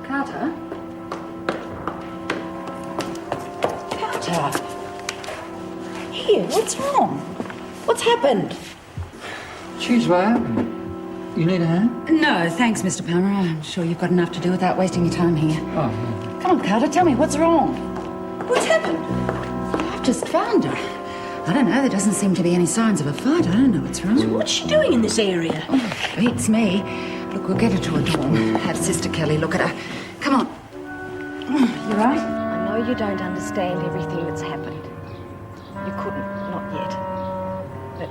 Carter? Carter? Here, what's wrong? What's happened? Jeez, what happened? You need a hand? No, thanks, Mr. Palmer. I'm sure you've got enough to do without wasting your time here. Oh, yeah. Come on, Carter, tell me, what's wrong? What's happened? I've just found her. I don't know, there doesn't seem to be any signs of a fight. I don't know what's wrong. So what's she doing in this area? Oh, beats me. Look, we'll get her to her dorm. Have Sister Kelly look at her. Come on. You right? I know you don't understand everything that's happened. You couldn't, not yet. But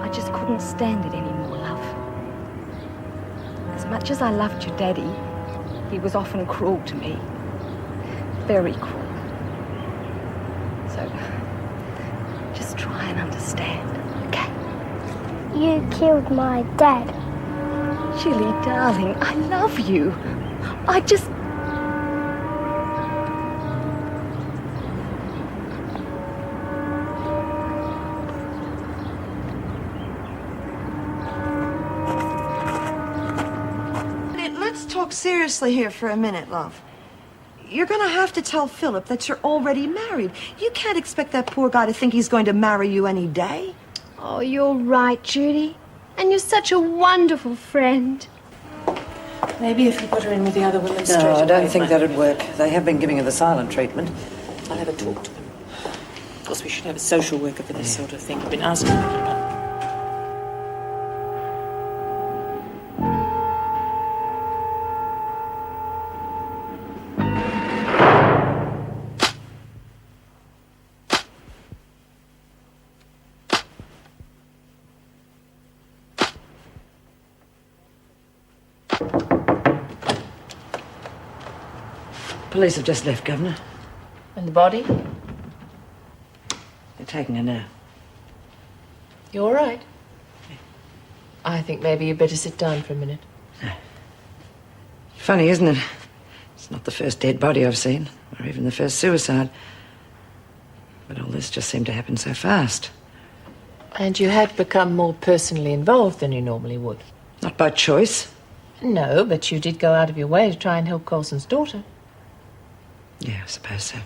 I just couldn't stand it anymore, love. As much as I loved your daddy, he was often cruel to me. Very cruel. So, just try and understand, okay? You killed my dad. Chilly, darling, I love you. I just... Let's talk seriously here for a minute, love. You're gonna have to tell Philip that you're already married. You can't expect that poor guy to think he's going to marry you any day. Oh, you're right, Judy. And you're such a wonderful friend. Maybe if you put her in with the other women straight No, I away, don't it think might that'd be- work. They have been giving her the silent treatment. I'll have a talk to them. Of course, we should have a social worker for this sort of thing. I've been asking them for it. Police have just left, Governor. And the body? They're taking her now. You all right? I think maybe you better sit down for a minute. Funny, isn't it? It's not the first dead body I've seen, or even the first suicide. But all this just seemed to happen so fast. And you had become more personally involved than you normally would. Not by choice. No, but you did go out of your way to try and help Colson's daughter. Yeah, I suppose so.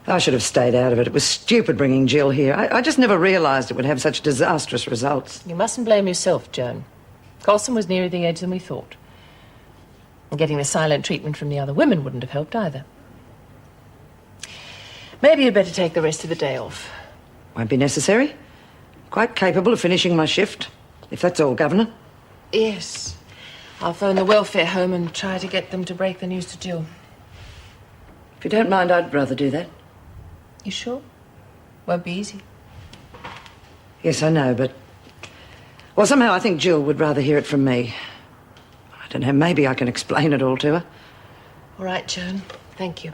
I should have stayed out of it. It was stupid bringing Jill here. I just never realised it would have such disastrous results. You mustn't blame yourself, Joan. Colson was nearer the edge than we thought. And getting the silent treatment from the other women wouldn't have helped either. Maybe you'd better take the rest of the day off. Won't be necessary. Quite capable of finishing my shift, if that's all, Governor. Yes. I'll phone the welfare home and try to get them to break the news to Jill. If you don't mind, I'd rather do that. You sure? Won't be easy. Yes, I know, but... Well, somehow I think Jill would rather hear it from me. I don't know, maybe I can explain it all to her. All right, Joan. Thank you.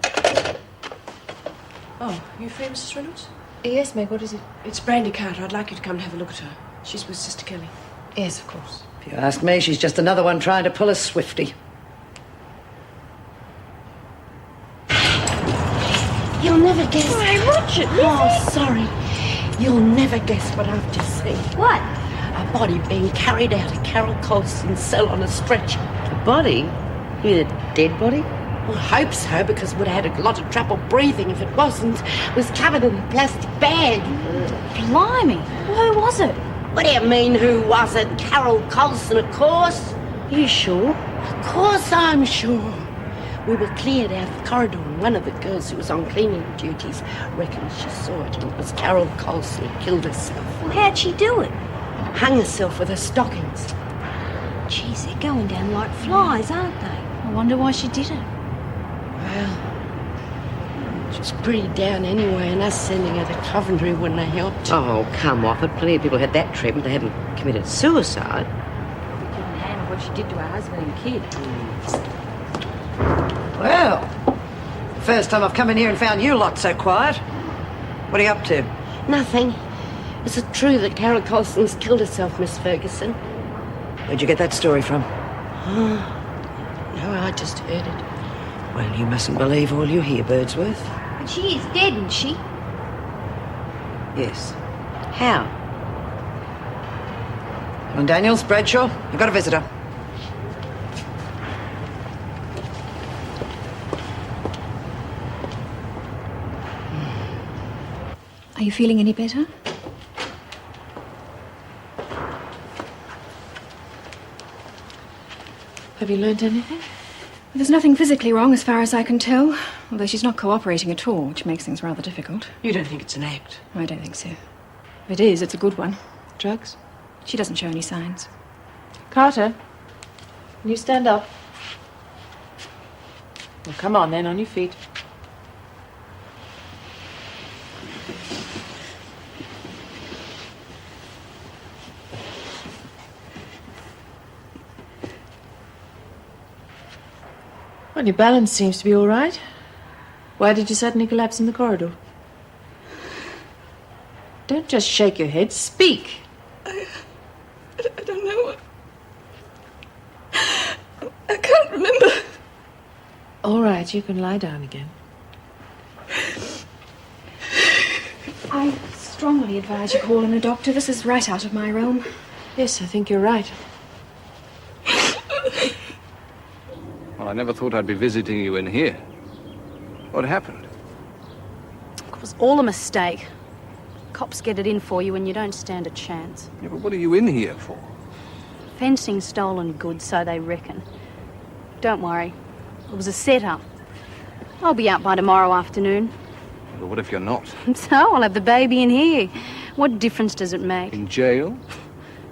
Oh, you free, Mrs. Reynolds? Yes, Meg, what is it? It's Brandy Carter. I'd like you to come and have a look at her. She's with Sister Kelly. Yes, of course. If you ask me, she's just another one trying to pull a Swiftie. You'll never guess. Hey, Roger, oh, sorry. You'll never guess what I've just seen. What? A body being carried out of Carol Colson's cell on a stretcher. A body? You mean a dead body? Well, I hope so, because would have had a lot of trouble breathing if it wasn't. It was covered in a plastic bag. Blimey. Who was it? What do you mean, who was it? Carol Colson, of course. You sure? Of course I'm sure. We were cleared out of the corridor, and one of the girls who was on cleaning duties reckoned she saw it, and it was Carol Colson who killed herself. Well, how'd she do it? Hung herself with her stockings. Geez, they're going down like flies, aren't they? I wonder why she did it. Well, she was pretty down anyway, and us sending her to Coventry wouldn't have helped. Oh, come off it. Plenty of people had that treatment. They haven't committed suicide. We couldn't handle what she did to her husband and kid. Well, first time I've come in here and found you lot so quiet. What are you up to? Nothing. Is it true that Carol Colson's killed herself, Miss Ferguson? Where'd you get that story from? No, I just heard it. Well, you mustn't believe all you hear, Birdsworth. But she is dead, isn't she? Yes. How? Come on, Daniels, Bradshaw, you've got a visitor. Are you feeling any better? Have you learnt anything? There's nothing physically wrong as far as I can tell, although she's not cooperating at all, which makes things rather difficult. You don't think it's an act? I don't think so. If it is, it's a good one. Drugs? She doesn't show any signs. Carter, can you stand up? Well, come on then, on your feet. Well, your balance seems to be all right. Why did you suddenly collapse in the corridor? Don't just shake your head. Speak. I don't know. I can't remember. All right, you can lie down again. I strongly advise you call in a doctor. This is right out of my realm. Yes, I think you're right. Well, I never thought I'd be visiting you in here. What happened? It was all a mistake. Cops get it in for you and you don't stand a chance. Yeah, but what are you in here for? Fencing stolen goods, so they reckon. Don't worry. It was a setup. I'll be out by tomorrow afternoon. But what if you're not? So I'll have the baby in here. What difference does it make? In jail?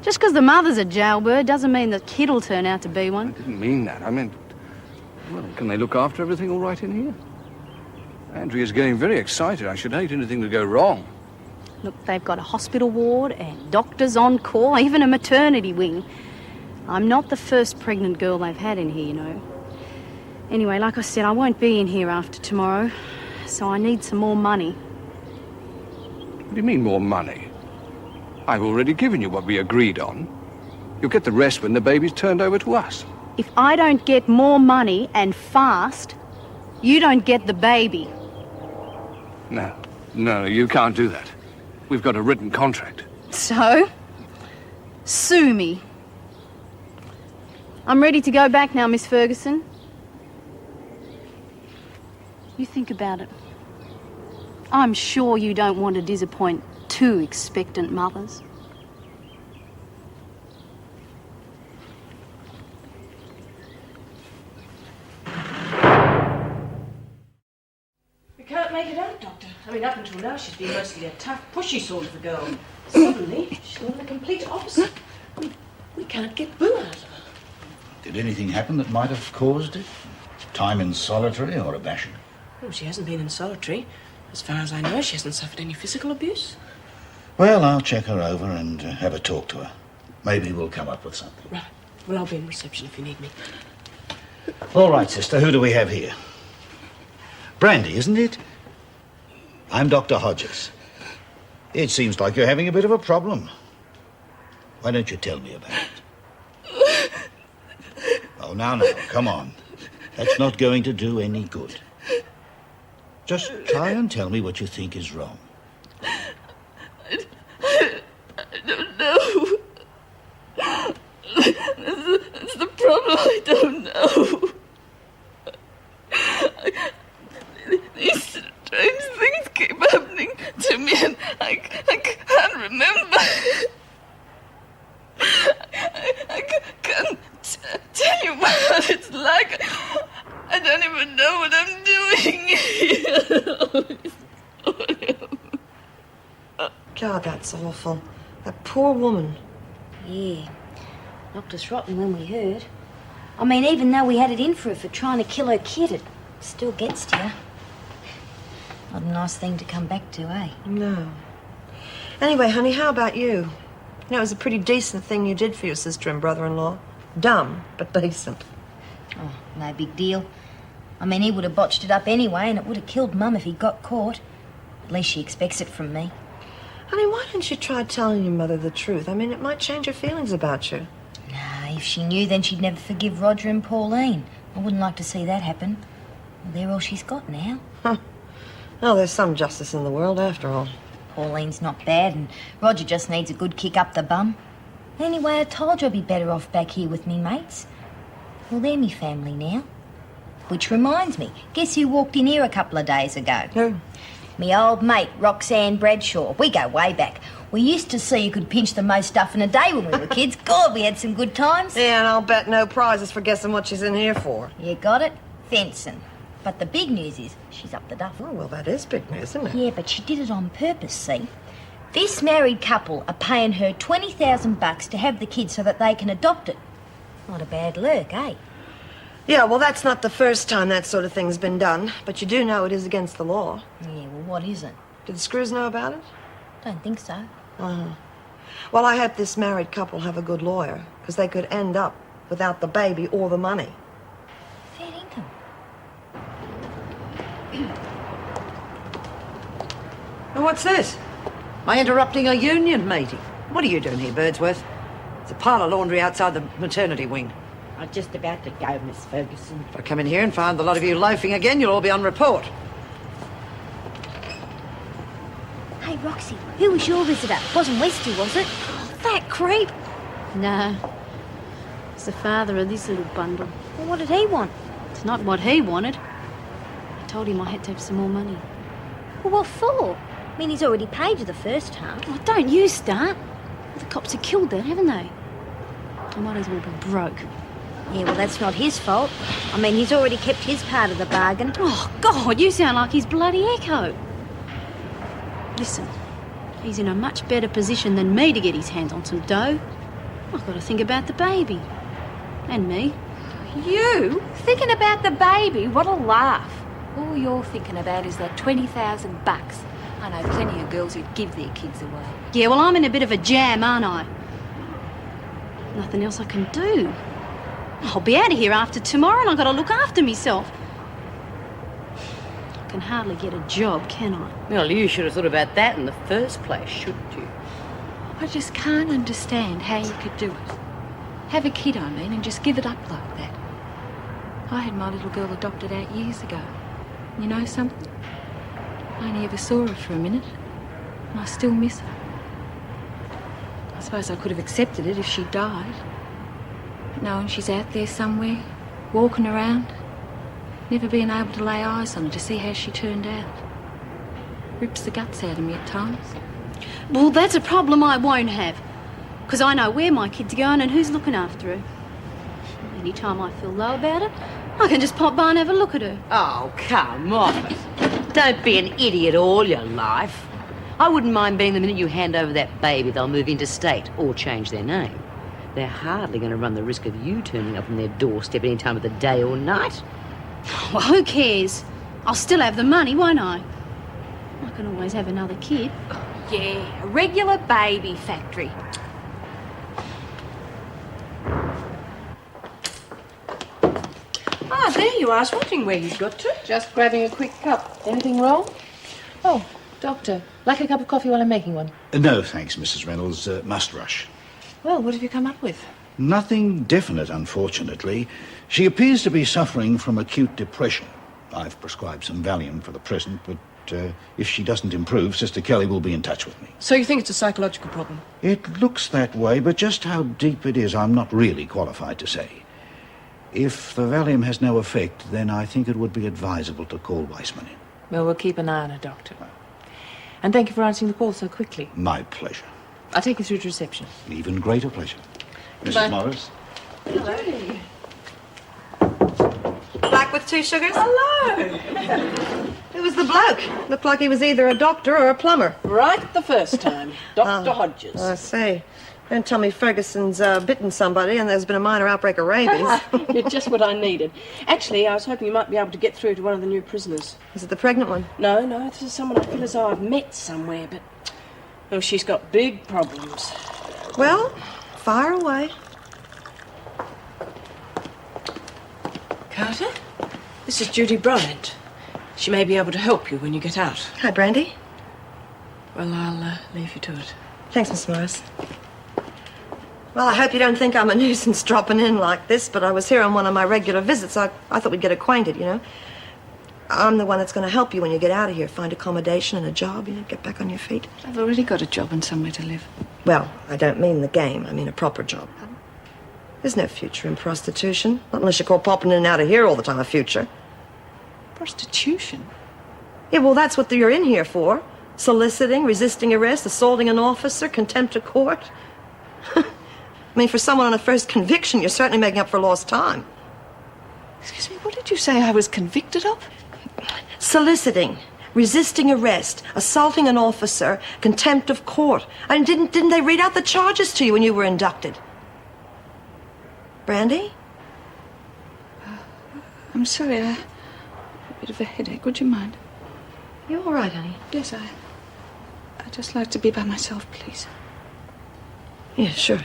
Just because the mother's a jailbird doesn't mean the kid'll turn out to be one. I didn't mean that. I meant, well, can they look after everything all right in here? Andrea's getting very excited. I should hate anything to go wrong. Look, they've got a hospital ward and doctors on call, even a maternity wing. I'm not the first pregnant girl they've had in here, you know. Anyway, like I said, I won't be in here after tomorrow, so I need some more money. What do you mean, more money? I've already given you what we agreed on. You'll get the rest when the baby's turned over to us. If I don't get more money, and fast, you don't get the baby. No, you can't do that. We've got a written contract. So? Sue me. I'm ready to go back now, Miss Ferguson. You think about it. I'm sure you don't want to disappoint two expectant mothers. We can't make it out, Doctor. I mean, up until now, she's been mostly a tough, pushy sort of a girl. Suddenly, she's gone the complete opposite. We can't get Boo out of her. Did anything happen that might have caused it? Time in solitary or a bashing? Well, she hasn't been in solitary. As far as I know, she hasn't suffered any physical abuse. Well, I'll check her over and have a talk to her. Maybe we'll come up with something. Right. Well, I'll be in reception if you need me. All right, sister, who do we have here? Brandy, isn't it? I'm Dr. Hodges. It seems like you're having a bit of a problem. Why don't you tell me about it? Oh, now, come on. That's not going to do any good. Just try and tell me what you think is wrong. I don't know. That's the problem. I don't know. These strange things keep happening to me, and I can't remember. I can't tell you what it's like. I don't even know what I'm doing here. God, that's awful. That poor woman. Yeah. Knocked us rotten when we heard. I mean, even though we had it in for her for trying to kill her kid, it still gets to you. Not a nice thing to come back to, eh? No. Anyway, honey, how about you? You know, it was a pretty decent thing you did for your sister and brother-in-law. Dumb, but decent. Oh, no big deal. I mean, he would have botched it up anyway, and it would have killed Mum if he got caught. At least she expects it from me. Honey, why don't you try telling your mother the truth? I mean, it might change her feelings about you. Nah, if she knew, then she'd never forgive Roger and Pauline. I wouldn't like to see that happen. Well, they're all she's got now. Huh. Oh, there's some justice in the world, after all. Pauline's not bad, and Roger just needs a good kick up the bum. Anyway, I told you I'd be better off back here with me mates. Well, they're me family now. Which reminds me, guess who walked in here a couple of days ago? Who? Me old mate, Roxanne Bradshaw. We go way back. We used to see you could pinch the most stuff in a day when we were kids. God, we had some good times. Yeah, and I'll bet no prizes for guessing what she's in here for. You got it? Fencing. But the big news is she's up the duff. Oh, well, that is big news, isn't it? Yeah, but she did it on purpose, see? This married couple are paying her $20,000 to have the kid so that they can adopt it. Not a bad lurk, eh? Yeah, well, that's not the first time that sort of thing's been done. But you do know it is against the law. Yeah, well, what is it? Did the Screws know about it? Don't think so. Uh-huh. Well, I hope this married couple have a good lawyer, because they could end up without the baby or the money. Fair income. And what's this? Am I interrupting a union meeting? What are you doing here, Birdsworth? There's a pile of laundry outside the maternity wing. I'm just about to go, Miss Ferguson. If I come in here and find the lot of you loafing again, you'll all be on report. Hey, Roxy, who was your visitor? Wasn't Westy, was it? Oh, that creep. No. It's the father of this little bundle. Well, what did he want? It's not what he wanted. I told him I had to have some more money. Well, what for? I mean, he's already paid you the first half. Oh, don't you start. The cops have killed that, haven't they? I might as well be broke. Yeah, well, that's not his fault. I mean, he's already kept his part of the bargain. Oh, God, you sound like his bloody echo. Listen, he's in a much better position than me to get his hands on some dough. I've got to think about the baby. And me. You? Thinking about the baby? What a laugh. All you're thinking about is that $20,000. I know plenty of girls who'd give their kids away. Yeah, well, I'm in a bit of a jam, aren't I? Nothing else I can do. I'll be out of here after tomorrow and I've got to look after myself. I can hardly get a job, can I? Well, you should have thought about that in the first place, shouldn't you? I just can't understand how you could do it. Have a kid, I mean, and just give it up like that. I had my little girl adopted out years ago. You know something? I only ever saw her for a minute, and I still miss her. I suppose I could have accepted it if she died. But knowing she's out there somewhere, walking around, never being able to lay eyes on her to see how she turned out, rips the guts out of me at times. Well, that's a problem I won't have. Because I know where my kid's going and who's looking after her. Any time I feel low about it, I can just pop by and have a look at her. Oh, come on. Don't be an idiot all your life. I wouldn't mind being the minute you hand over that baby, they'll move interstate or change their name. They're hardly going to run the risk of you turning up on their doorstep any time of the day or night. Well, who cares? I'll still have the money, won't I? I can always have another kid. Yeah, a regular baby factory. Ah, there you are. I was wondering where you'd got to. Just grabbing a quick cup. Anything wrong? Oh, Doctor, like a cup of coffee while I'm making one? No, thanks, Mrs. Reynolds. Must rush. Well, what have you come up with? Nothing definite, unfortunately. She appears to be suffering from acute depression. I've prescribed some Valium for the present, but if she doesn't improve, Sister Kelly will be in touch with me. So you think it's a psychological problem? It looks that way, but just how deep it is, I'm not really qualified to say. If the Valium has no effect, then I think it would be advisable to call Weissman in. Well, we'll keep an eye on her, Doctor. And thank you for answering the call so quickly. My pleasure. I'll take you through to reception. Even greater pleasure. Mrs. Bye. Morris? Hello. Black with 2 sugars? Hello. Who was the bloke? Looked like he was either a doctor or a plumber. Right the first time. Dr. Hodges. I see. Don't tell me Ferguson's bitten somebody and there's been a minor outbreak of rabies. You're just what I needed. Actually, I was hoping you might be able to get through to one of the new prisoners. Is it the pregnant one? No, this is someone I feel as though I've met somewhere, but... Oh, she's got big problems. Well, fire away. Carter, this is Judy Bryant. She may be able to help you when you get out. Hi, Brandy. Well, I'll leave you to it. Thanks, Miss Morris. Well, I hope you don't think I'm a nuisance dropping in like this, but I was here on one of my regular visits. I thought we'd get acquainted, you know. I'm the one that's going to help you when you get out of here. Find accommodation and a job, you know, get back on your feet. I've already got a job and somewhere to live. Well, I don't mean the game. I mean a proper job. There's no future in prostitution. Not unless you call popping in and out of here all the time a future. Prostitution? Yeah, well, that's what you're in here for. Soliciting, resisting arrest, assaulting an officer, contempt of court. I mean, for someone on a first conviction, you're certainly making up for lost time. Excuse me, what did you say I was convicted of? Soliciting, resisting arrest, assaulting an officer, contempt of court. And didn't they read out the charges to you when you were inducted? Brandy? I'm sorry, I have a bit of a headache. Would you mind? You all right, honey? Yes, I'd just like to be by myself, please. Yeah, sure.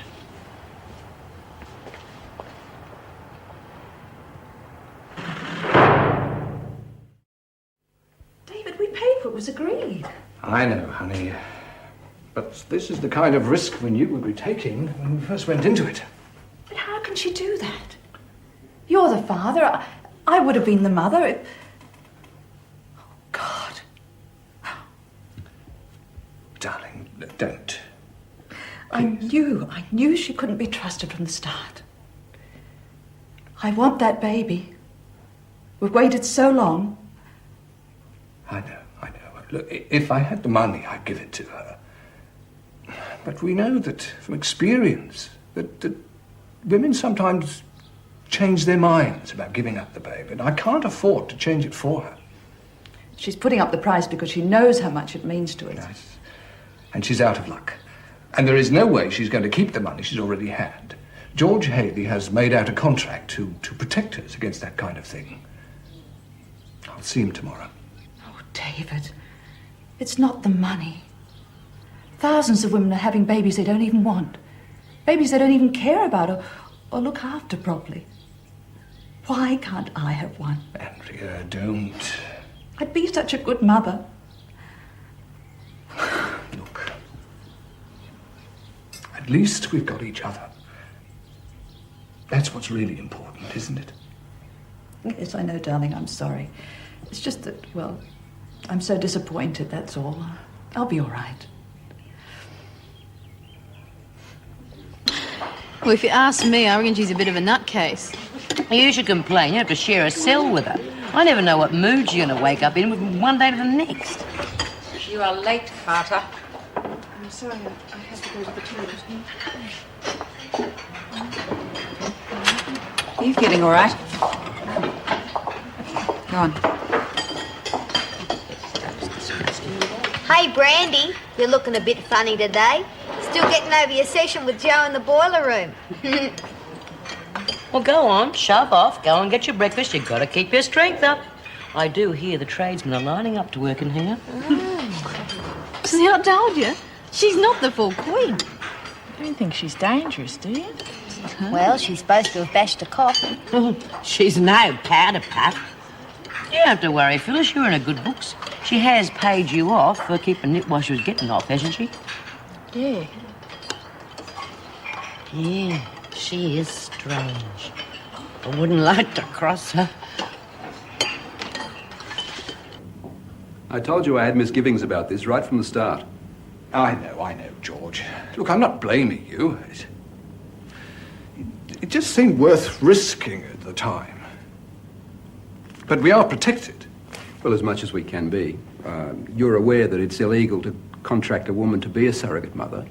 David, we paid what was agreed. I know, honey. But this is the kind of risk we knew we'd be taking when we first went into it. But how can she do that? You're the father. I would have been the mother. Oh, God. Darling, don't. I knew she couldn't be trusted from the start. I want that baby. We've waited so long. I know. Look, if I had the money, I'd give it to her. But we know that, from experience, that women sometimes change their minds about giving up the baby, and I can't afford to change it for her. She's putting up the price because she knows how much it means to us. Yes. And she's out of luck. And there is no way she's going to keep the money she's already had. George Haley has made out a contract to protect us against that kind of thing. I'll see him tomorrow. Oh, David, it's not the money. Thousands of women are having babies they don't even want. Babies they don't even care about or look after properly. Why can't I have one? Andrea, don't. I'd be such a good mother. Look. At least we've got each other. That's what's really important, isn't it? Yes, I know, darling, I'm sorry. It's just that, well, I'm so disappointed, that's all. I'll be all right. Well, if you ask me, I reckon she's a bit of a nutcase. You should complain. You have to share a cell with her. I never know what mood you're going to wake up in from one day to the next. You are late, Carter. I'm sorry, I have to go to the toilet. Are you feeling all right? Go on. Hey, Brandy, you're looking a bit funny today. Still getting over your session with Joe in the boiler room. Well, go on, shove off, go and get your breakfast. You've got to keep your strength up. I do hear the tradesmen are lining up to work in here. See, I told you. She's not the full queen. You don't think she's dangerous, do you? Well, she's supposed to have bashed a cop. She's no powder puff. You don't have to worry, Phyllis. You're in her good books. She has paid you off for keeping Nip while she was getting off, hasn't she? Yeah. Yeah, she is strange. I wouldn't like to cross her. I told you I had misgivings about this right from the start. I know, George. Look, I'm not blaming you. It just seemed worth risking at the time. But we are protected. Well, as much as we can be. You're aware that it's illegal to contract a woman to be a surrogate mother,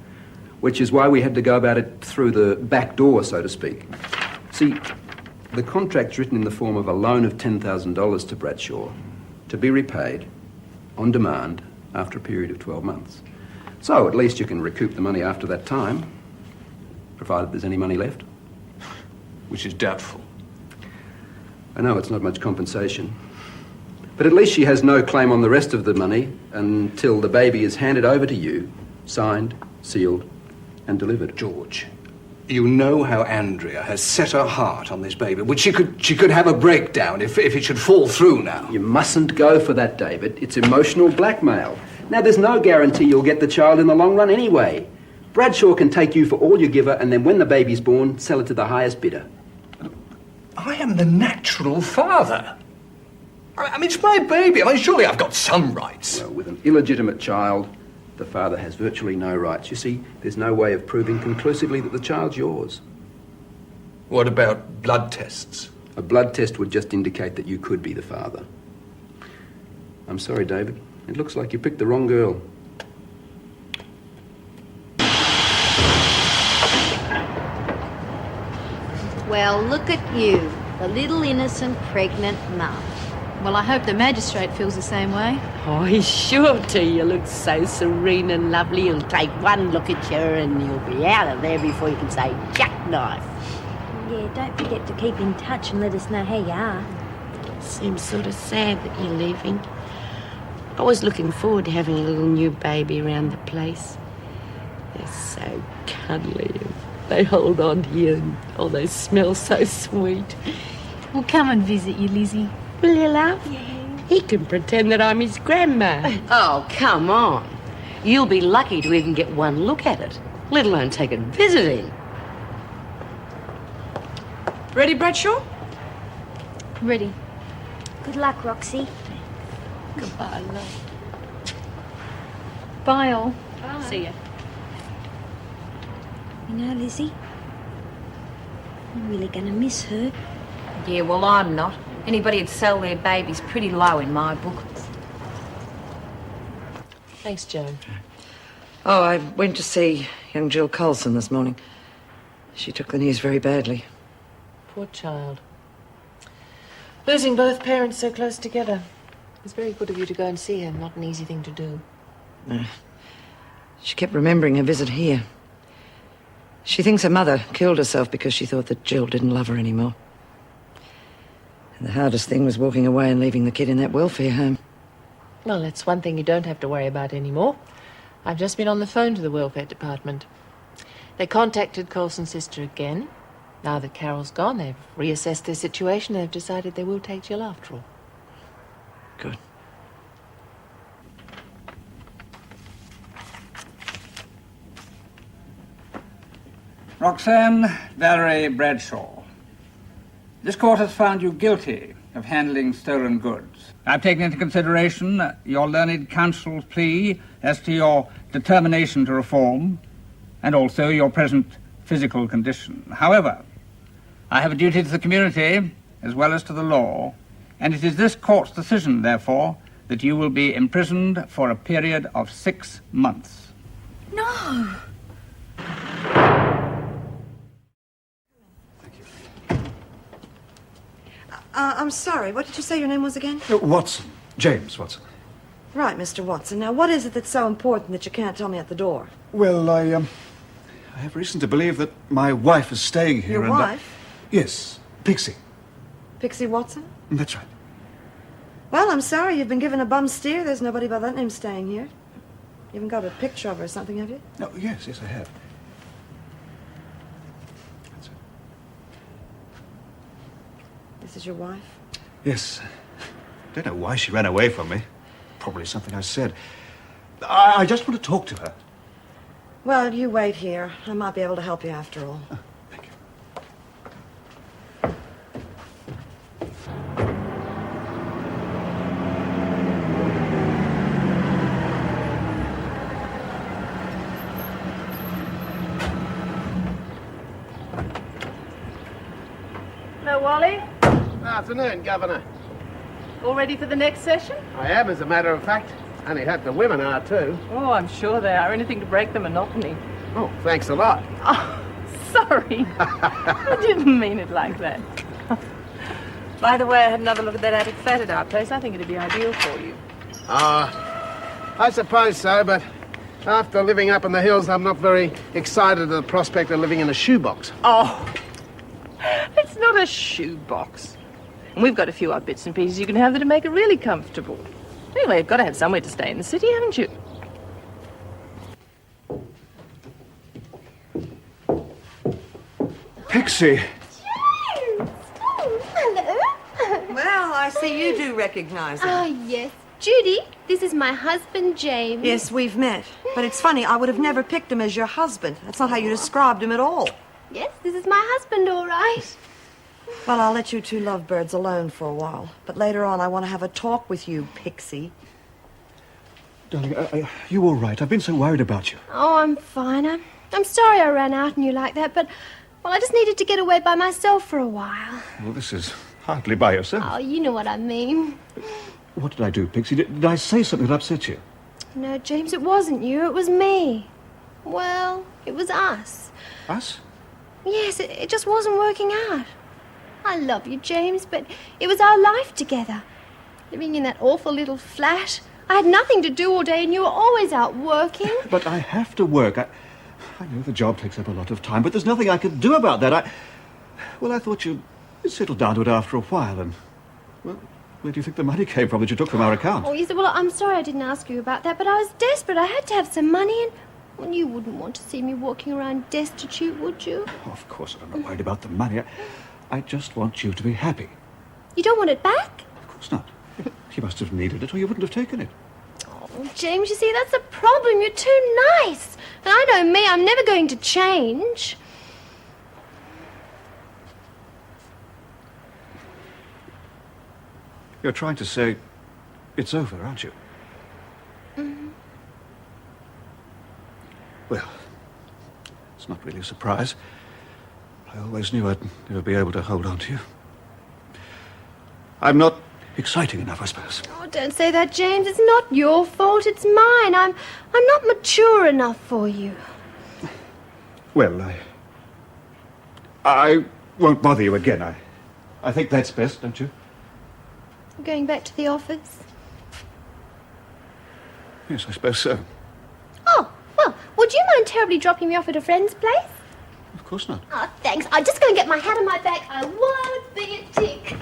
which is why we had to go about it through the back door, so to speak. See, the contract's written in the form of a loan of $10,000 to Bradshaw to be repaid on demand after a period of 12 months. So at least you can recoup the money after that time, provided there's any money left. Which is doubtful. I know it's not much compensation, but at least she has no claim on the rest of the money until the baby is handed over to you, signed, sealed, and delivered. George, you know how Andrea has set her heart on this baby. Which she could have a breakdown if it should fall through now. You mustn't go for that, David. It's emotional blackmail. Now, there's no guarantee you'll get the child in the long run anyway. Bradshaw can take you for all you give her, and then when the baby's born, sell it to the highest bidder. I am the natural father. I mean, it's my baby. I mean, surely I've got some rights. Well, with an illegitimate child, the father has virtually no rights. You see, there's no way of proving conclusively that the child's yours. What about blood tests? A blood test would just indicate that you could be the father. I'm sorry, David. It looks like you picked the wrong girl. Well, look at you, the little innocent pregnant mum. Well, I hope the magistrate feels the same way. Oh, he's sure to. You look so serene and lovely. He'll take one look at you and you'll be out of there before you can say jackknife. Yeah, don't forget to keep in touch and let us know how you are. Seems sort of sad that you're leaving. I was looking forward to having a little new baby around the place. They're so cuddly and they hold on to you and oh, they smell so sweet. We'll come and visit you, Lizzie. Will you, love? Yeah. He can pretend that I'm his grandma. Oh, come on. You'll be lucky to even get one look at it, let alone take it visiting. Ready, Bradshaw? Ready. Good luck, Roxy. Goodbye, love. Bye, all. Bye. See ya. You know, Lizzie, I'm really going to miss her. Yeah, well, I'm not. Anybody who'd sell their babies pretty low in my book. Thanks, Joan. Oh, I went to see young Jill Colson this morning. She took the news very badly. Poor child. Losing both parents so close together. It's very good of you to go and see her. Not an easy thing to do. No. She kept remembering her visit here. She thinks her mother killed herself because she thought that Jill didn't love her anymore. And the hardest thing was walking away and leaving the kid in that welfare home. Well, that's one thing you don't have to worry about anymore. I've just been on the phone to the welfare department. They contacted Colson's sister again. Now that Carol's gone, they've reassessed their situation. They've decided they will take Jill after all. Good. Roxanne Valerie Bradshaw, this court has found you guilty of handling stolen goods. I've taken into consideration your learned counsel's plea as to your determination to reform and also your present physical condition. However, I have a duty to the community as well as to the law, and it is this court's decision, therefore, that you will be imprisoned for a period of 6 months. No. I'm sorry, what did you say your name was again? Watson. James Watson. Right, Mr. Watson. Now, what is it that's so important that you can't tell me at the door? Well, I have reason to believe that my wife is staying here. Your and wife? Yes, Pixie. Pixie Watson? That's right. Well, I'm sorry, you've been given a bum steer. There's nobody by that name staying here. You haven't got a picture of her or something, have you? No, yes, I have. This is your wife? Yes. Don't know why she ran away from me. Probably something I said. I just want to talk to her. Well, you wait here. I might be able to help you after all. Thank you. Hello, Wally. Afternoon, Governor. All ready for the next session? I am, as a matter of fact. Only hope the women are too. Oh, I'm sure they are. Anything to break the monotony. Oh, thanks a lot. Oh, sorry. I didn't mean it like that. By the way, I had another look at that attic flat at our place. I think it'd be ideal for you. I suppose so, but after living up in the hills, I'm not very excited at the prospect of living in a shoebox. Oh, it's not a shoebox. And we've got a few odd bits and pieces you can have that'll make it really comfortable. Anyway, you've got to have somewhere to stay in the city, haven't you? Pixie! James! Oh, hello. Well, I see you do recognize him. Oh, yes. Judy, this is my husband, James. Yes, we've met. But it's funny, I would have never picked him as your husband. That's not how you described him at all. Yes, this is my husband, all right. Well, I'll let you two lovebirds alone for a while. But later on, I want to have a talk with you, Pixie. Darling, are you all right? I've been so worried about you. Oh, I'm fine. I'm sorry I ran out on you like that, but, well, I just needed to get away by myself for a while. Well, this is hardly by yourself. Oh, you know what I mean. What did I do, Pixie? Did I say something that upset you? No, James, it wasn't you. It was me. Well, it was us. Us? Yes, it just wasn't working out. I love you, James, but it was our life together. Living in that awful little flat. I had nothing to do all day and you were always out working. But I have to work. I know the job takes up a lot of time, but there's nothing I can do about that. I thought you'd settle down to it after a while, and, well, where do you think the money came from that you took from our account? Oh, yes, well, I'm sorry I didn't ask you about that, but I was desperate. I had to have some money, and well, you wouldn't want to see me walking around destitute, would you? Oh, of course, I'm not worried about the money. I just want you to be happy. You don't want it back? Of course not. You must have needed it, or you wouldn't have taken it. Oh, James, you see, that's the problem. You're too nice. And I know me, I'm never going to change. You're trying to say it's over, aren't you? Mm-hmm. Well, it's not really a surprise. I always knew I'd never be able to hold on to you. I'm not exciting enough, I suppose. Oh, don't say that, James. It's not your fault. It's mine. I'm not mature enough for you. Well, I won't bother you again. I think that's best, don't you? Going back to the office? Yes, I suppose so. Oh, well, would you mind terribly dropping me off at a friend's place? Of course not. Oh, thanks. I'm just going to get my hat on my back. I won't be a tick.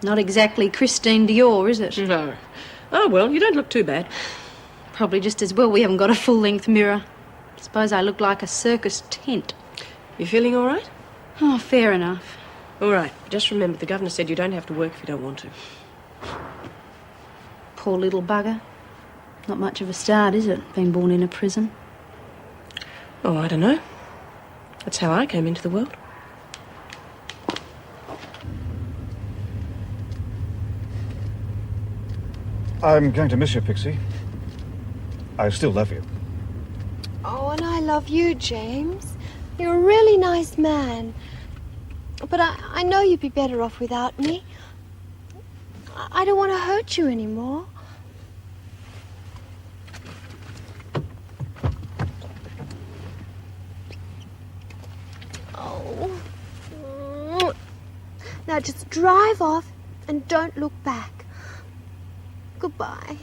Not exactly Christine Dior, is it? No. Oh, well, you don't look too bad. Probably just as well we haven't got a full-length mirror. Suppose I look like a circus tent. You feeling all right? Oh, fair enough. All right. Just remember, the governor said you don't have to work if you don't want to. Poor little bugger. Not much of a start, is it, being born in a prison? Oh, I don't know. That's how I came into the world. I'm going to miss you, Pixie. I still love you. Oh, and I love you, James. You're a really nice man. But I know you'd be better off without me. I don't want to hurt you anymore. Oh. Now just drive off and don't look back. Goodbye.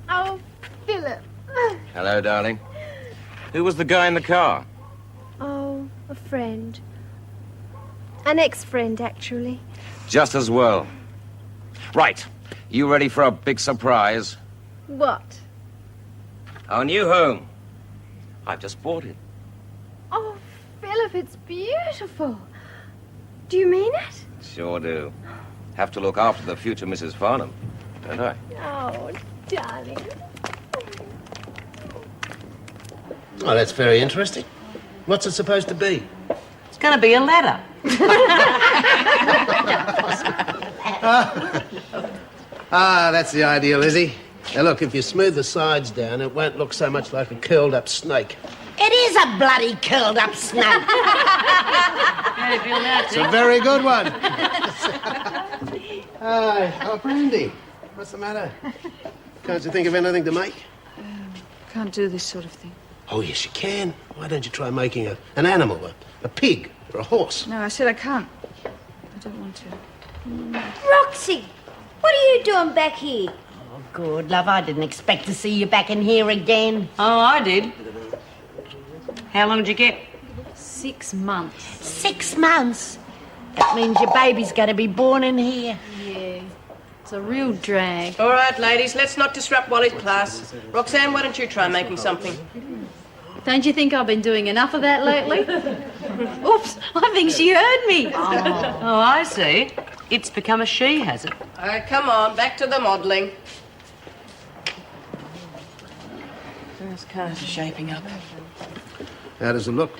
Oh, Philip. Hello, darling. Who was the guy in the car? Oh, a friend. An ex-friend, actually. Just as well. Right. You ready for a big surprise? What? Our new home. I've just bought it. Oh, Philip, it's beautiful. Do you mean it? Sure do. Have to look after the future Mrs. Farnham, don't I? Oh, darling. Oh, that's very interesting. What's it supposed to be? It's going to be a ladder. That's the idea, Lizzie. Now, look, if you smooth the sides down, it won't look so much like a curled-up snake. It is a bloody curled-up snake. It's a very good one. Oh, Brandy, what's the matter? Can't you think of anything to make? Can't do this sort of thing. Oh, yes, you can. Why don't you try making an animal, a pig or a horse? No, I said I can't. I don't want to. Roxy, what are you doing back here? Oh, good, love. I didn't expect to see you back in here again. Oh, I did. How long did you get? 6 months. 6 months? That means your baby's going to be born in here. Yeah. It's a real drag. All right, ladies, let's not disrupt Wally's class. Roxanne, why don't you try making something? Don't you think I've been doing enough of that lately? Oops, I think she heard me. Oh, I see. It's become a she, has it? All right, come on, back to the modelling. Those cars are shaping up. How does it look?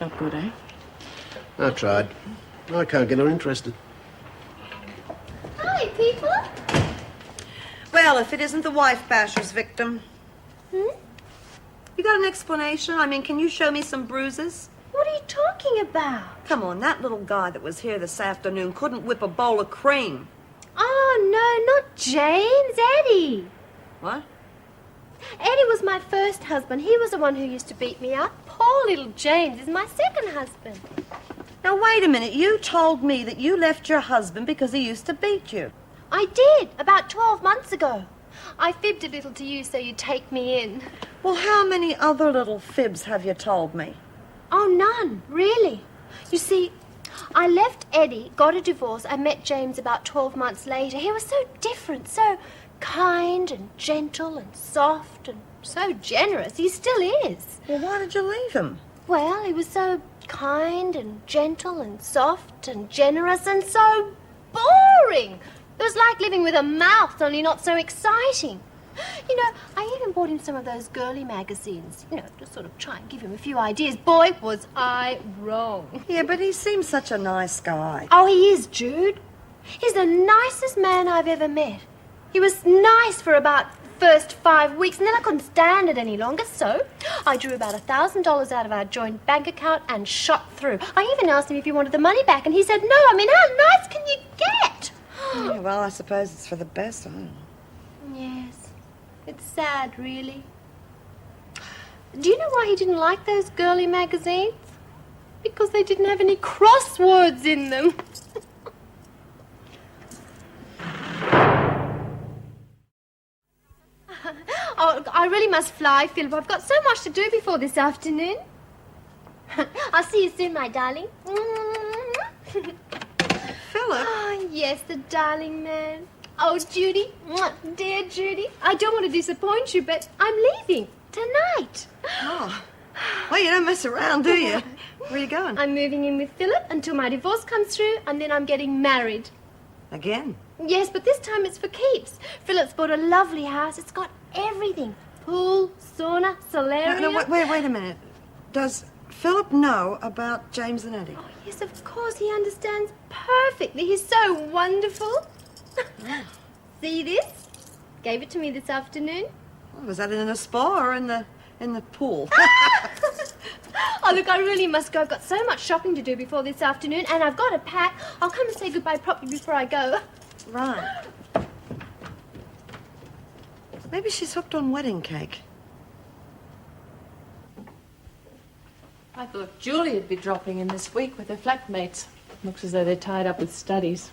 Not good, eh? I tried. I can't get her interested. tell if it isn't the wife basher's victim? You got an explanation? I mean, can you show me some bruises? What are you talking about? Come on, that little guy that was here this afternoon couldn't whip a bowl of cream. Oh, no, not James. Eddie. What? Eddie was my first husband. He was the one who used to beat me up. Poor little James is my second husband. Now, wait a minute. You told me that you left your husband because he used to beat you. I did, about 12 months ago. I fibbed a little to you so you'd take me in. Well, how many other little fibs have you told me? Oh, none, really. You see, I left Eddie, got a divorce, and met James about 12 months later. He was so different, so kind and gentle and soft and so generous. He still is. Well, why did you leave him? Well, he was so kind and gentle and soft and generous and so boring. It was like living with a mouse, only not so exciting. You know, I even bought him some of those girly magazines, you know, to sort of try and give him a few ideas. Boy, was I wrong. Yeah, but he seems such a nice guy. Oh, he is, Jude. He's the nicest man I've ever met. He was nice for about the first 5 weeks, and then I couldn't stand it any longer, so I drew about $1,000 out of our joint bank account and shot through. I even asked him if he wanted the money back, and he said no. I mean, how nice can you get? Yeah, well, I suppose it's for the best. I don't know. Yes. It's sad, really. Do you know why he didn't like those girly magazines? Because they didn't have any crosswords in them. Oh, I really must fly, Philip. I've got so much to do before this afternoon. I'll see you soon, my darling. Philip? Oh, yes, the darling man. Oh, Judy, dear Judy, I don't want to disappoint you, but I'm leaving tonight. Oh, well, you don't mess around, do you? Where are you going? I'm moving in with Philip until my divorce comes through, and then I'm getting married. Again? Yes, but this time it's for keeps. Philip's bought a lovely house. It's got everything. Pool, sauna, solarium. No, wait a minute. Does Philip know about James and Eddie? Oh, yes, of course. He understands perfectly. He's so wonderful. See this? Gave it to me this afternoon. Oh, was that in a spa or in the pool? Oh, look, I really must go. I've got so much shopping to do before this afternoon, and I've got to pack. I'll come and say goodbye properly before I go. Right. Maybe she's hooked on wedding cake. I thought Julia'd be dropping in this week with her flatmates. Looks as though they're tied up with studies.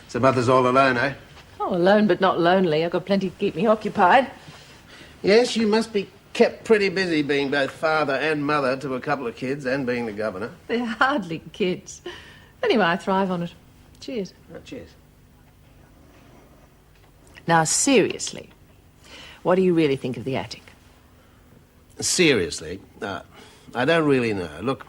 So Mother's all alone, eh? Oh, alone but not lonely. I've got plenty to keep me occupied. Yes, you must be kept pretty busy being both father and mother to a couple of kids and being the governor. They're hardly kids. Anyway, I thrive on it. Cheers. Oh, cheers. Now, seriously, what do you really think of the attic? Seriously, I don't really know. Look,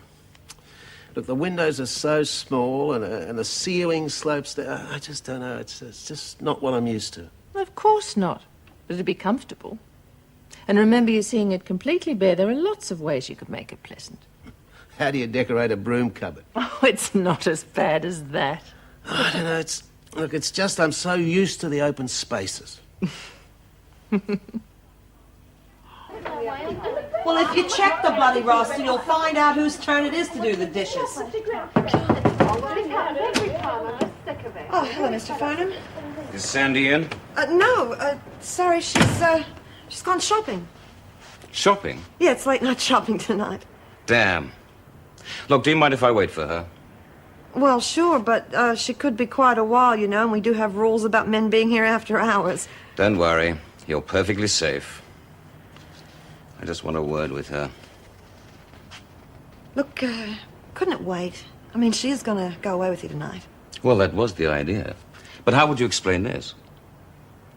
the windows are so small and the ceiling slopes down. I just don't know. It's just not what I'm used to. Of course not. But it'd be comfortable. And remember, you're seeing it completely bare. There are lots of ways you could make it pleasant. How do you decorate a broom cupboard? Oh, it's not as bad as that. I don't know. It's just I'm so used to the open spaces. Well, if you check the bloody roster, you'll find out whose turn it is to do the dishes. Oh, hello, Mr. Farnham. Is Sandy in? No, sorry, she's gone shopping. Shopping? Yeah, it's late night shopping tonight. Damn. Look, do you mind if I wait for her? Well, sure, but she could be quite a while, you know, and we do have rules about men being here after hours. Don't worry. You're perfectly safe. I just want a word with her. Look, couldn't it wait? I mean, she is going to go away with you tonight. Well, that was the idea. But how would you explain this?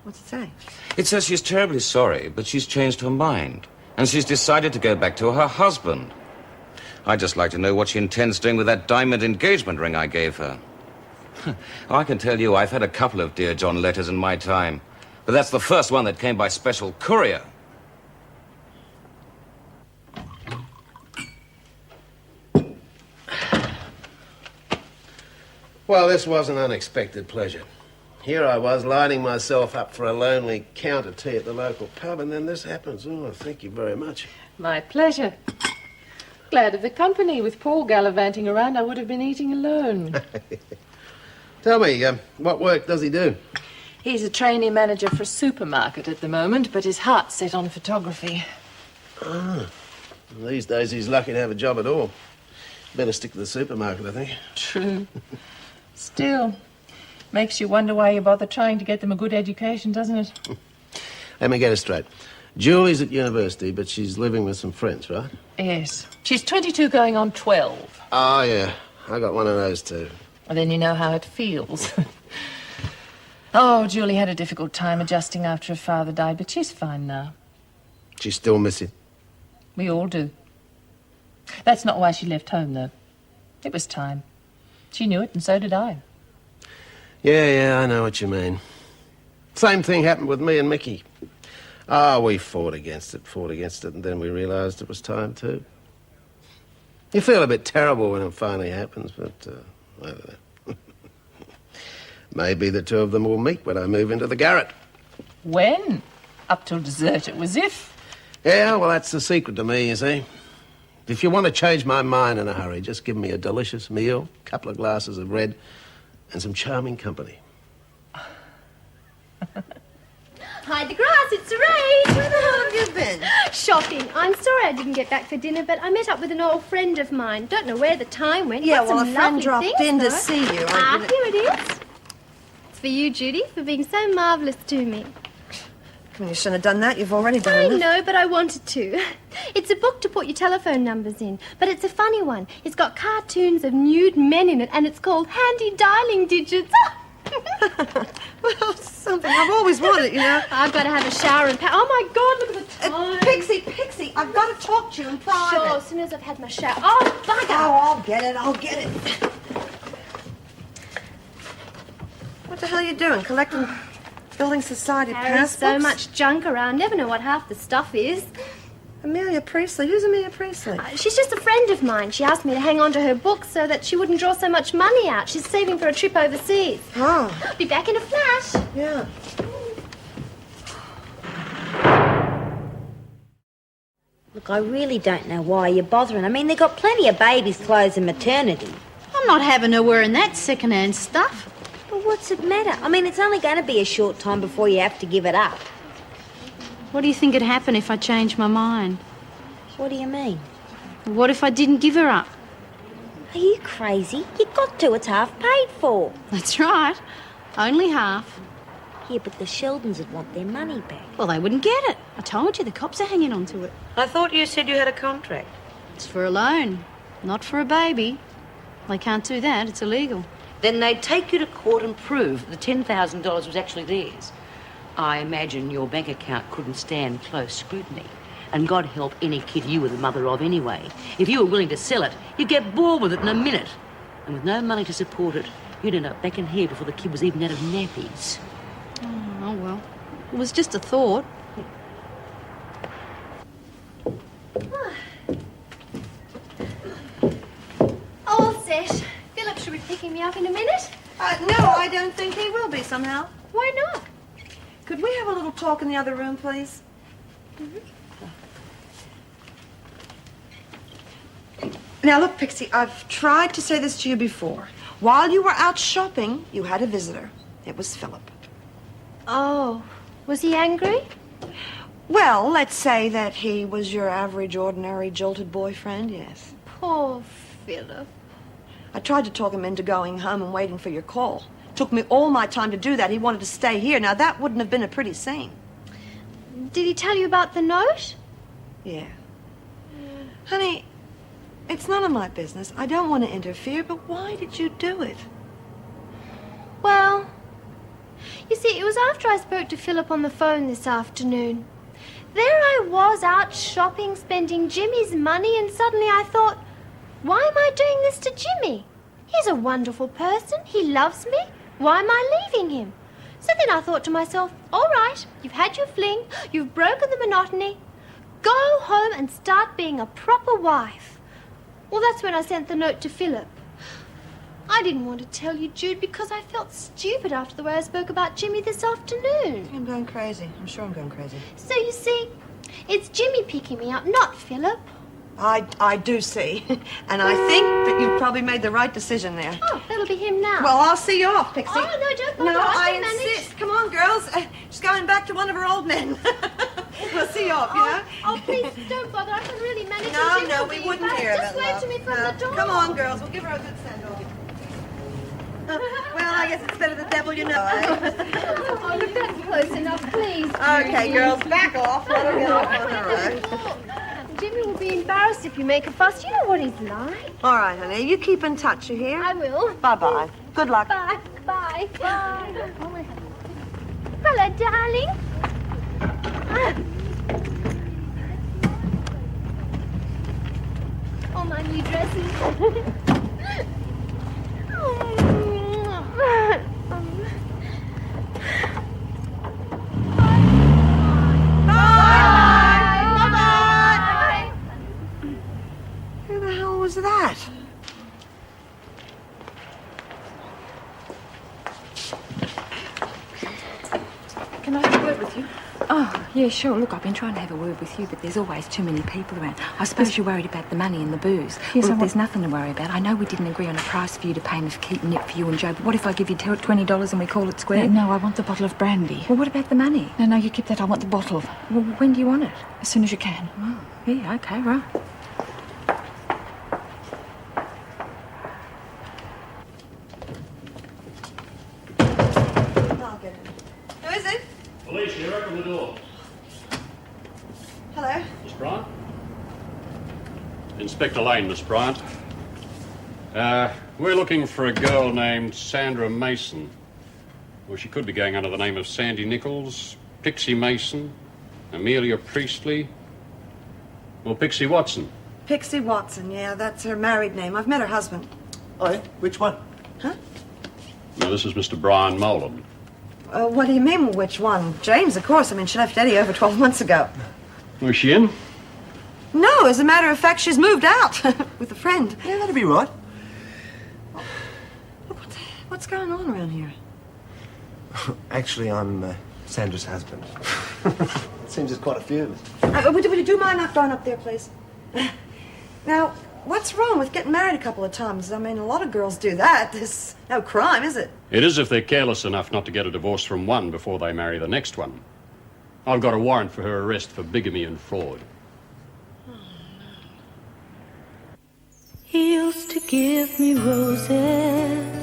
What's it say? It says she's terribly sorry, but she's changed her mind. And she's decided to go back to her husband. I'd just like to know what she intends doing with that diamond engagement ring I gave her. I can tell you I've had a couple of Dear John letters in my time. But that's the first one that came by special courier. Well, this was an unexpected pleasure. Here I was, lining myself up for a lonely counter tea at the local pub, and then this happens. Oh, thank you very much. My pleasure. Glad of the company. With Paul gallivanting around, I would have been eating alone. Tell me, what work does he do? He's a trainee manager for a supermarket at the moment, but his heart's set on photography. Ah, these days he's lucky to have a job at all. Better stick to the supermarket, I think. True. Still, makes you wonder why you bother trying to get them a good education, doesn't it? Let me get it straight. Julie's at university, but she's living with some friends, right? Yes. She's 22 going on 12. Oh, yeah. I got one of those too. Well, then you know how it feels. Oh, Julie had a difficult time adjusting after her father died, but she's fine now. She's still missing. We all do. That's not why she left home, though. It was time. She knew it, and so did I. Yeah, I know what you mean. Same thing happened with me and Mickey. We fought against it, and then we realised it was time too. You feel a bit terrible when it finally happens, but I don't know. Maybe the two of them will meet when I move into the garret. When? Up till dessert, it was if. Yeah, well, that's the secret to me, you see. If you want to change my mind in a hurry, just give me a delicious meal, a couple of glasses of red, and some charming company. Hide the grass, it's Ray. Where the hell have you been? Shopping. I'm sorry I didn't get back for dinner, but I met up with an old friend of mine. Don't know where the time went. Yeah, Got well, some a friend lovely dropped things, in to though. see you. Here it is. It's for you, Judy, for being so marvellous to me. Well, you shouldn't have done that. You've already done I enough. know, but I wanted to. It's a book to put your telephone numbers in, but it's a funny one. It's got cartoons of nude men in it, and it's called Handy Dialing Digits. Well, something I've always wanted, you know. I've got to have a shower and oh my God, look at the time. Pixie, I've got to talk to you in private. Sure, as soon as I've had my shower. Oh, bugger! Oh, I'll get it. What the hell are you doing? Collecting building society Carries passbooks? so much junk around. Never know what half the stuff is. Amelia Priestley? Who's Amelia Priestley? She's just a friend of mine. She asked me to hang on to her books so that she wouldn't draw so much money out. She's saving for a trip overseas. Oh. I'll be back in a flash. Yeah. Look, I really don't know why you're bothering. I mean, they've got plenty of babies' clothes in maternity. I'm not having her wearing that second-hand stuff. Well, what's it matter? I mean, it's only going to be a short time before you have to give it up. What do you think would happen if I changed my mind? What do you mean? What if I didn't give her up? Are you crazy? You got to. It's half paid for. That's right. Only half. Yeah, but the Sheldons would want their money back. Well, they wouldn't get it. I told you, the cops are hanging on to it. I thought you said you had a contract. It's for a loan, not for a baby. They can't do that. It's illegal. Then they'd take you to court and prove the $10,000 was actually theirs. I imagine your bank account couldn't stand close scrutiny. And God help any kid you were the mother of anyway. If you were willing to sell it, you'd get bored with it in a minute. And with no money to support it, you'd end up back in here before the kid was even out of nappies. Oh, well. It was just a thought. All set. Philip should be picking me up in a minute. No, I don't think he will be somehow. Why not? Could we have a little talk in the other room, please? Now, look, Pixie, I've tried to say this to you before. While you were out shopping, you had a visitor. It was Philip. Oh, was he angry? Well, let's say that he was your average, ordinary, jilted boyfriend, yes. Poor Philip. I tried to talk him into going home and waiting for your call. Took me all my time to do that. He wanted to stay here. Now, that wouldn't have been a pretty scene. Did he tell you about the note? Yeah. Honey, it's none of my business. I don't want to interfere, but why did you do it? Well, you see, it was after I spoke to Philip on the phone this afternoon. There I was out shopping, spending Jimmy's money, and suddenly I thought, why am I doing this to Jimmy? He's a wonderful person. He loves me. Why am I leaving him? So then I thought to myself, all right, you've had your fling. You've broken the monotony. Go home and start being a proper wife. Well, that's when I sent the note to Philip. I didn't want to tell you, Jude, because I felt stupid after the way I spoke about Jimmy this afternoon. I'm going crazy. I'm sure I'm going crazy. So you see, it's Jimmy picking me up, not Philip. I do see. And I think that you've probably made the right decision there. Oh, that'll be him now. Well, I'll see you off, Pixie. Oh, no, don't bother. No, I I can manage. insist. Come on, girls. She's going back to one of her old men. We'll see you off, you know? Oh, please, don't bother. I can really manage. No, Jim no, will we be wouldn't back. hear of Just it, wave love. to me from No. the door. Come on, girls. We'll give her a good send-off. Well, I guess it's better the devil you know, eh? Oh, look, that's close enough, please. Okay, girls, back off. Let her get off on her own. Jimmy will be embarrassed if you make a fuss. You know what he's like. All right, honey. You keep in touch, you hear? I will. Bye-bye. Good luck. Bye. Bye. Bye. Hello, darling. Oh, my new dresses. Who the hell was that? Can I have a word with you? Oh, yeah, sure. Look, I've been trying to have a word with you, but there's always too many people around. I suppose you're worried about the money and the booze. Yes, Well, there's nothing to worry about. I know we didn't agree on a price for you to pay me for keeping it for you and Joe, but what if I give you $20 and we call it square? No, I want the bottle of brandy. Well, what about the money? No, you keep that. I want the bottle. Well, when do you want it? As soon as you can. Oh, yeah, okay, right. I'll get it. Who is it? Police, here, open the door. Hello? Miss Bryant? Inspector Lane, Miss Bryant. We're looking for a girl named Sandra Mason. Well, she could be going under the name of Sandy Nichols, Pixie Mason, Amelia Priestley, or Pixie Watson. Pixie Watson, yeah, that's her married name. I've met her husband. Oh, yeah? Which one? Now, this is Mr. Brian Molan. What do you mean, which one? James, of course. I mean, she left Eddie over 12 months ago. Was she in? No, as a matter of fact, she's moved out with a friend. Yeah, that'd be right. What's going on around here? Actually, I'm Sandra's husband. Seems there's quite a few. Would you do mind not going up there, please? Now, what's wrong with getting married a couple of times? I mean, a lot of girls do that. There's no crime, is it? It is if they're careless enough not to get a divorce from one before they marry the next one. I've got a warrant for her arrest for bigamy and fraud. He used to give me roses.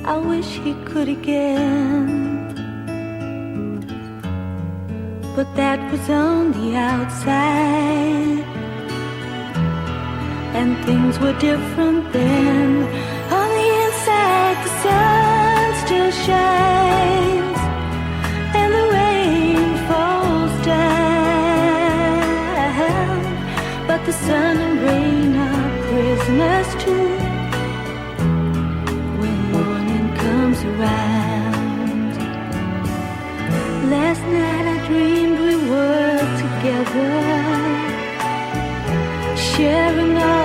I wish he could again. But that was on the outside, and things were different then. On the inside, the sun still shines, and the rain falls down. But the sun and rain are prisoners too when morning comes around. Last night I dreamed we were together, sharing our